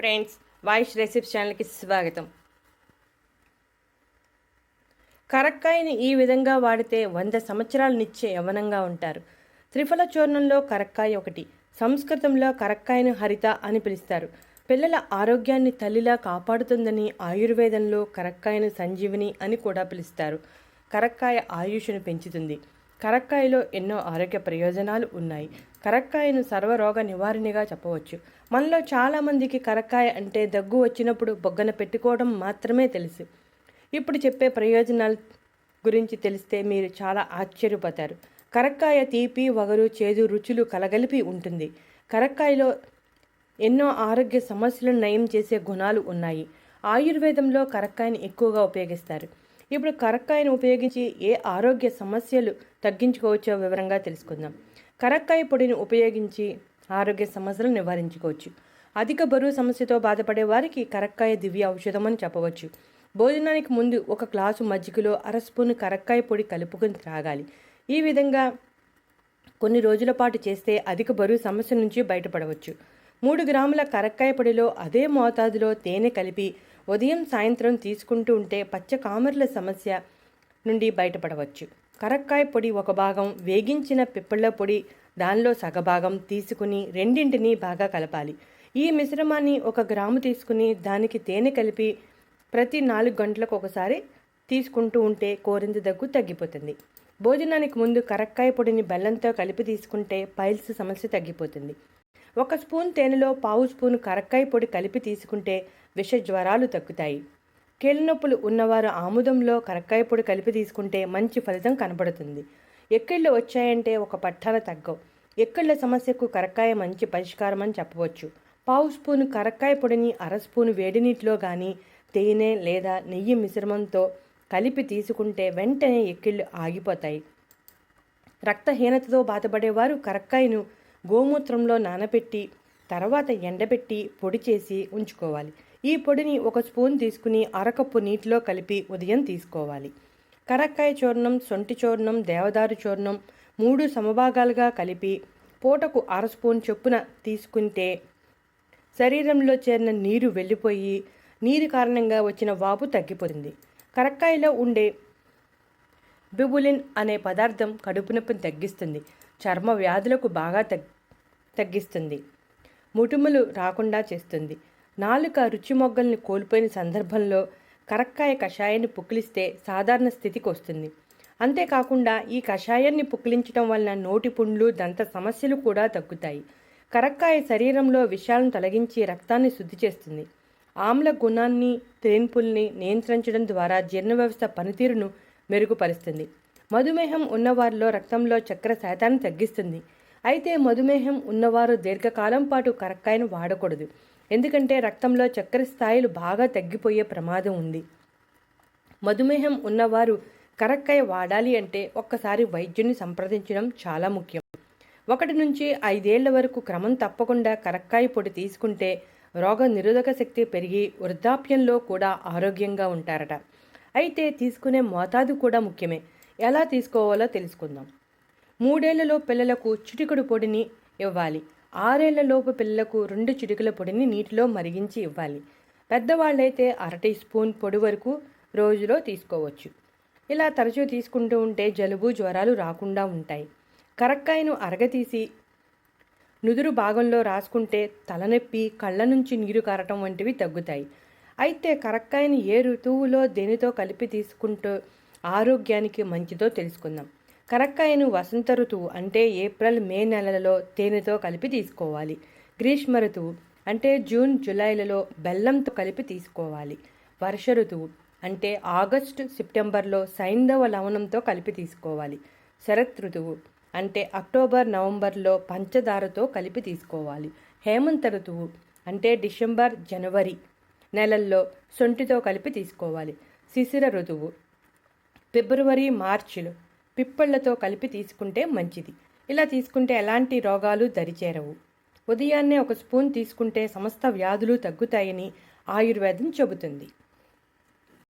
Friends, వాయిష్ recipes ఛానల్కి స్వాగతం. కరక్కాయని ఈ విధంగా వాడితే 100 సంవత్సరాలనిచ్చే యవ్వనంగా ఉంటారు. త్రిఫల చూర్ణంలో కరక్కాయ ఒకటి. సంస్కృతంలో కరక్కాయను హరిత అని పిలుస్తారు. పిల్లల ఆరోగ్యాన్ని తల్లిలా కాపాడుతుందని ఆయుర్వేదంలో కరక్కాయను సంజీవిని అని కూడా పిలుస్తారు. కరక్కాయ ఆయుష్ను పెంచుతుంది. కరక్కాయలో ఎన్నో ఆరోగ్య ప్రయోజనాలు ఉన్నాయి. కరక్కాయను సర్వరోగ నివారణగా చెప్పవచ్చు. మనలో చాలామందికి కరక్కాయ అంటే దగ్గు వచ్చినప్పుడు బొగ్గన పెట్టుకోవడం మాత్రమే తెలుసు. ఇప్పుడు చెప్పే ప్రయోజనాల గురించి తెలిస్తే మీరు చాలా ఆశ్చర్యపోతారు. కరక్కాయ తీపి, వగరు, చేదు రుచులు కలగలిపి ఉంటుంది. కరక్కాయలో ఎన్నో ఆరోగ్య సమస్యలను నయం చేసే గుణాలు ఉన్నాయి. ఆయుర్వేదంలో కరక్కాయని ఎక్కువగా ఉపయోగిస్తారు. ఇప్పుడు కరక్కాయను ఉపయోగించి ఏ ఆరోగ్య సమస్యలు తగ్గించుకోవచ్చో వివరంగా తెలుసుకుందాం. కరక్కాయ పొడిని ఉపయోగించి ఆరోగ్య సమస్యలు నివారించుకోవచ్చు. అధిక బరువు సమస్యతో బాధపడే వారికి కరక్కాయ దివ్య ఔషధం అని చెప్పవచ్చు. భోజనానికి ముందు 1 గ్లాసు మజ్జిగలో 1/2 స్పూన్ కరక్కాయ పొడి కలుపుకొని త్రాగాలి. ఈ విధంగా కొన్ని రోజుల పాటు చేస్తే అధిక బరువు సమస్య నుంచి బయటపడవచ్చు. 3 గ్రాముల కరక్కాయ పొడిలో అదే మోతాదులో తేనె కలిపి ఉదయం సాయంత్రం తీసుకుంటూ ఉంటే పచ్చకామెర్ల సమస్య నుండి బయటపడవచ్చు. కరక్కాయ పొడి 1 భాగం, వేగించిన పిప్పళ్ళ పొడి దానిలో సగభాగం తీసుకుని రెండింటిని బాగా కలపాలి. ఈ మిశ్రమాన్ని 1 గ్రాము తీసుకుని దానికి తేనె కలిపి ప్రతి 4 గంటలకు ఒకసారి తీసుకుంటూ ఉంటే కోరింత దగ్గు తగ్గిపోతుంది. భోజనానికి ముందు కరక్కాయ పొడిని బెల్లంతో కలిపి తీసుకుంటే పైల్స్ సమస్య తగ్గిపోతుంది. 1 స్పూన్ తేనెలో 1/2 స్పూన్ కరక్కాయ పొడి కలిపి తీసుకుంటే విష జ్వరాలు తగ్గుతాయి. కీళ్ళనొప్పులు ఉన్నవారు ఆముదంలో కరక్కాయ పొడి కలిపి తీసుకుంటే మంచి ఫలితం కనబడుతుంది. ఎక్కిళ్ళు వచ్చాయంటే 1 పట్టాన తగ్గవు. ఎక్కిళ్ళ సమస్యకు కరక్కాయ మంచి పరిష్కారం అని చెప్పవచ్చు. 1/2 స్పూన్ కరక్కాయ పొడిని 1/2 స్పూన్ వేడి నీటిలో కానీ తేనె లేదా నెయ్యి మిశ్రమంతో కలిపి తీసుకుంటే వెంటనే ఎక్కిళ్ళు ఆగిపోతాయి. రక్తహీనతతో బాధపడేవారు కరక్కాయను గోమూత్రంలో నానబెట్టి తర్వాత ఎండబెట్టి పొడి చేసి ఉంచుకోవాలి. ఈ పొడిని 1 స్పూన్ తీసుకుని 1/2 కప్పు నీటిలో కలిపి ఉదయం తీసుకోవాలి. కరక్కాయ చూర్ణం, సొంటి చూర్ణం, దేవదారు చూర్ణం 3 సమభాగాలుగా కలిపి పూటకు 1/2 స్పూన్ చొప్పున తీసుకుంటే శరీరంలో చేరిన నీరు వెళ్ళిపోయి నీరు కారణంగా వచ్చిన వాపు తగ్గిపోతుంది. కరక్కాయలో ఉండే బిబులిన్ అనే పదార్థం కడుపు నొప్పిని తగ్గిస్తుంది. చర్మ వ్యాధులకు బాగా తగ్గిస్తుంది. ముటుములు రాకుండా చేస్తుంది. నాలుక రుచి మొగ్గల్ని కోల్పోయిన సందర్భంలో కరక్కాయ కషాయాన్ని పుక్కిలిస్తే సాధారణ స్థితికి వస్తుంది. అంతేకాకుండా ఈ కషాయాన్ని పుక్కిలించడం వలన నోటి పుండ్లు, దంత సమస్యలు కూడా తగ్గుతాయి. కరక్కాయ శరీరంలో విషాలను తొలగించి రక్తాన్ని శుద్ధి చేస్తుంది. ఆమ్ల గుణాన్ని, తేన్పుల్ని నియంత్రించడం ద్వారా జీర్ణ వ్యవస్థ పనితీరును మెరుగుపరుస్తుంది. మధుమేహం ఉన్నవారిలో రక్తంలో చక్కెర శాతాన్ని తగ్గిస్తుంది. అయితే మధుమేహం ఉన్నవారు దీర్ఘకాలం పాటు కరక్కాయను వాడకూడదు. ఎందుకంటే రక్తంలో చక్కెర స్థాయిలు బాగా తగ్గిపోయే ప్రమాదం ఉంది. మధుమేహం ఉన్నవారు కరక్కాయ వాడాలి అంటే ఒక్కసారి వైద్యుని సంప్రదించడం చాలా ముఖ్యం. 1 నుంచి 5 ఏళ్ల వరకు క్రమం తప్పకుండా కరక్కాయ పొడి తీసుకుంటే రోగ నిరోధక శక్తి పెరిగి వృద్ధాప్యంలో కూడా ఆరోగ్యంగా ఉంటారట. అయితే తీసుకునే మోతాదు కూడా ముఖ్యమే. ఎలా తీసుకోవాలో తెలుసుకుందాం. 3 ఏళ్లలో పిల్లలకు చిటికెడు పొడిని ఇవ్వాలి. 6 ఏళ్లలోపు పిల్లలకు 2 చిటికెల పొడిని నీటిలో మరిగించి ఇవ్వాలి. పెద్దవాళ్ళైతే 1/2 టీ స్పూన్ పొడి వరకు రోజులో తీసుకోవచ్చు. ఇలా తరచూ తీసుకుంటూ ఉంటే జలుబు, జ్వరాలు రాకుండా ఉంటాయి. కరక్కాయను అరగతీసి నుదురు భాగంలో రాసుకుంటే తలనొప్పి, కళ్ళ నుంచి నీరు కారటం వంటివి తగ్గుతాయి. అయితే కరక్కాయని ఏ ఋతువులో దేనితో కలిపి తీసుకుంటూ ఆరోగ్యానికి మంచిదో తెలుసుకుందాం. కరక్కాయను వసంత ఋతువు అంటే ఏప్రిల్, మే నెలలలో తేనెతో కలిపి తీసుకోవాలి. గ్రీష్మ ఋతువు అంటే జూన్, జూలైలలో బెల్లంతో కలిపి తీసుకోవాలి. వర్ష ఋతువు అంటే ఆగస్టు, సెప్టెంబర్లో సైంధవ లవణంతో కలిపి తీసుకోవాలి. శరత్ ఋతువు అంటే అక్టోబర్, నవంబర్లో పంచదారతో కలిపి తీసుకోవాలి. హేమంత ఋతువు అంటే డిసెంబర్, జనవరి నెలల్లో సొంటితో కలిపి తీసుకోవాలి. శిశిర ఋతువు ఫిబ్రవరి, మార్చిలో పిప్పళ్లతో కలిపి తీసుకుంటే మంచిది. ఇలా తీసుకుంటే ఎలాంటి రోగాలు దరిచేరవు. ఉదయాన్నే 1 స్పూన్ తీసుకుంటే సమస్త వ్యాధులు తగ్గుతాయని ఆయుర్వేదం చెబుతుంది.